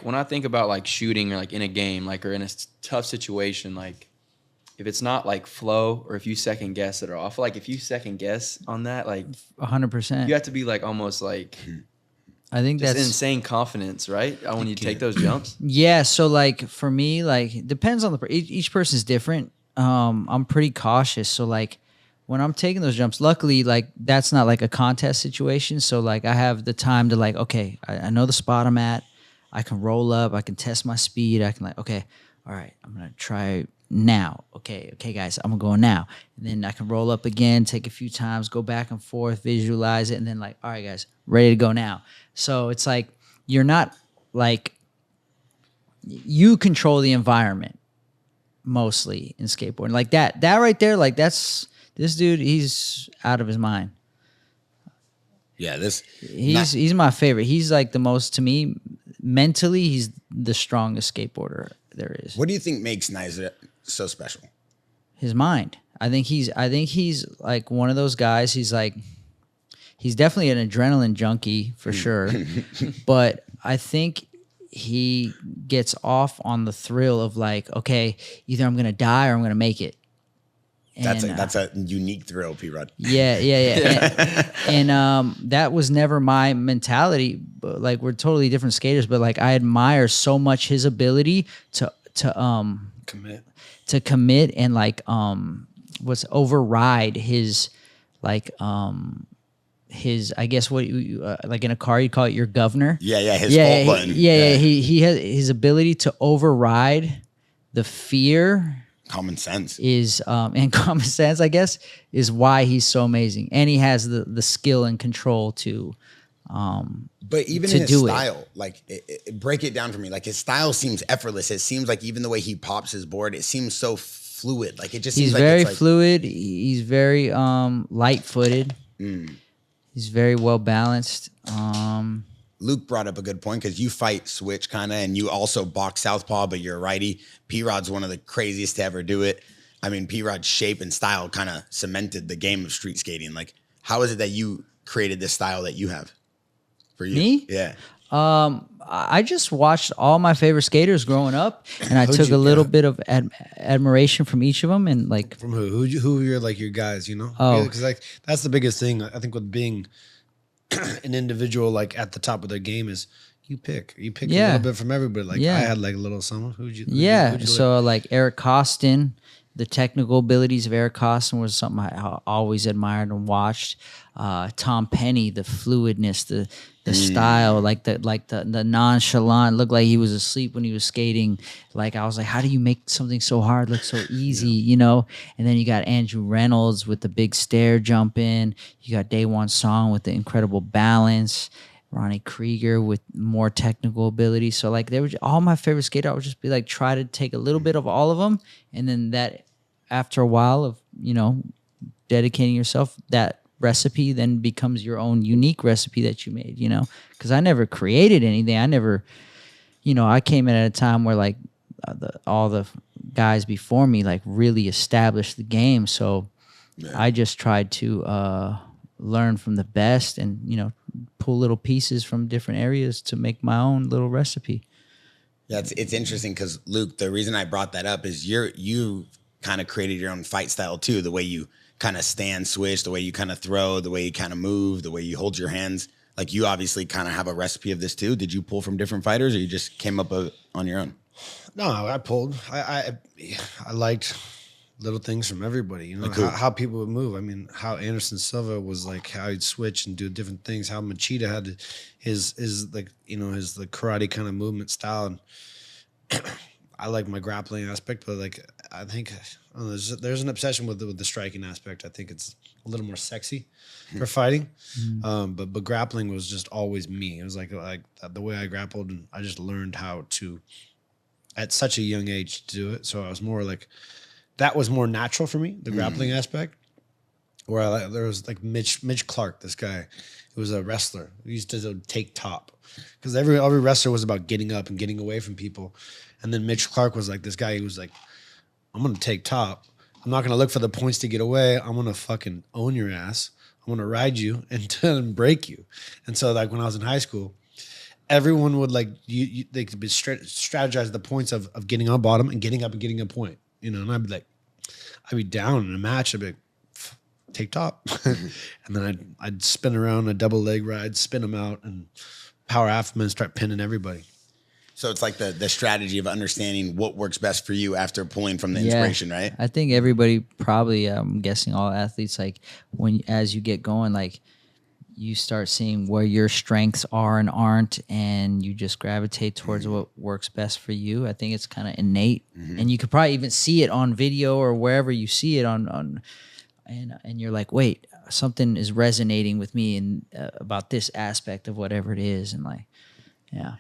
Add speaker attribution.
Speaker 1: When I think about like shooting or like in a game, like or in a tough situation, like if it's not like flow or if you second guess it at all, I feel like if you second guess on that, like
Speaker 2: 100%.
Speaker 1: you have to be like almost like
Speaker 2: I think
Speaker 1: just
Speaker 2: that's
Speaker 1: insane confidence, right? When you take those jumps.
Speaker 2: yeah. So like for me, like it depends on each person's different. I'm pretty cautious. So like when I'm taking those jumps, luckily like that's not like a contest situation. So like I have the time to like, okay, I know the spot I'm at. I can roll up. I can test my speed. I can like, okay, all right, I'm gonna try now. Okay, guys, I'm gonna go now. And then I can roll up again, take a few times, go back and forth, visualize it, and then like, all right, guys, ready to go now. So it's like you're not like you control the environment mostly in skateboarding. Like that right there, like that's this dude, he's out of his mind.
Speaker 3: Yeah,
Speaker 2: He's my favorite. He's like the most, to me, mentally, he's the strongest skateboarder there is.
Speaker 3: What do you think makes Nyjah so special?
Speaker 2: His mind. I think he's like one of those guys. He's definitely an adrenaline junkie for sure. But I think he gets off on the thrill of like, okay, either I'm gonna die or I'm gonna make it.
Speaker 3: That's a unique thrill, P-Rod.
Speaker 2: Yeah. and that was never my mentality. But like we're totally different skaters, but like I admire so much his ability to commit and like override his like his, I guess what you like in a car you call it your governor.
Speaker 3: His fault button.
Speaker 2: He has his ability to override the fear.
Speaker 3: Common sense
Speaker 2: is and common sense, I guess, is why he's so amazing, and he has the skill and control to.
Speaker 3: But even in his style, like break it down for me. Like his style seems effortless. It seems like even the way he pops his board, it seems so fluid. Like it just seems
Speaker 2: he's
Speaker 3: like
Speaker 2: very
Speaker 3: it's like,
Speaker 2: fluid. He's very light-footed. He's very well balanced.
Speaker 3: Luke brought up a good point because you fight switch kind of, and you also box southpaw, but you're a righty. P-Rod's one of the craziest to ever do it. I mean, P-Rod's shape and style kind of cemented the game of street skating. Like, how is it that you created this style that you have for you?
Speaker 2: Me?
Speaker 3: Yeah.
Speaker 2: I just watched all my favorite skaters growing up, and I took a little bit of admiration from each of them, and like
Speaker 4: from who are your like your guys, you know?
Speaker 2: Oh,
Speaker 4: because like that's the biggest thing I think with being an individual like at the top of their game is you pick a little bit from everybody. Like I had like a little someone who'd you
Speaker 2: so like Eric Costin, the technical abilities of Eric Costin was something I always admired and watched. Tom Penny, the fluidness, the style, like the nonchalant, looked like he was asleep when he was skating. Like I was like, how do you make something so hard look so easy, you know? And then you got Andrew Reynolds with the big stair jump in. You got Daewon Song with the incredible balance. Ronnie Krieger with more technical ability. So like they were all my favorite skaters. I would just be like, try to take a little bit of all of them, and then that after a while of dedicating yourself, that recipe then becomes your own unique recipe that you made, because I never created anything. I never, I came in at a time where like all the guys before me like really established the game. So I just tried to learn from the best and, pull little pieces from different areas to make my own little recipe.
Speaker 3: Yeah, it's interesting because Luke, the reason I brought that up is you kind of created your own fight style too. The way you kind of stand switch, the way you kind of throw, the way you kind of move, the way you hold your hands. Like you obviously kind of have a recipe of this too. Did you pull from different fighters or you just came up on your own?
Speaker 4: No, I pulled. I liked little things from everybody, like how people would move. I mean, how Anderson Silva was like, how he'd switch and do different things. How Machida had his like, his the karate kind of movement style. And I like my grappling aspect, but like I think there's an obsession with the striking aspect. I think it's a little more sexy for fighting. But grappling was just always me. It was like the way I grappled, and I just learned how to at such a young age to do it. So I was more like. That was more natural for me, the grappling aspect. Where there was like Mitch Clark, this guy, who was a wrestler. He used to take top because every wrestler was about getting up and getting away from people. And then Mitch Clark was like this guy. He was like, I'm gonna take top. I'm not gonna look for the points to get away. I'm gonna fucking own your ass. I'm gonna ride you and break you. And so like when I was in high school, everyone would like they could be strategize the points of getting on bottom and getting up and getting a point, you know. And I'd be down in a match. I'd be like, take top, and then I'd spin around a double leg ride, spin them out, and power half them and start pinning everybody.
Speaker 3: So it's like the strategy of understanding what works best for you after pulling from the inspiration, right?
Speaker 2: I think everybody probably, I'm guessing all athletes, like as you get going, like you start seeing where your strengths are and aren't, and you just gravitate towards what works best for you. I think it's kind of innate, and you could probably even see it on video or wherever you see it on and you're like, wait, something is resonating with me and about this aspect of whatever it is, and like, yeah.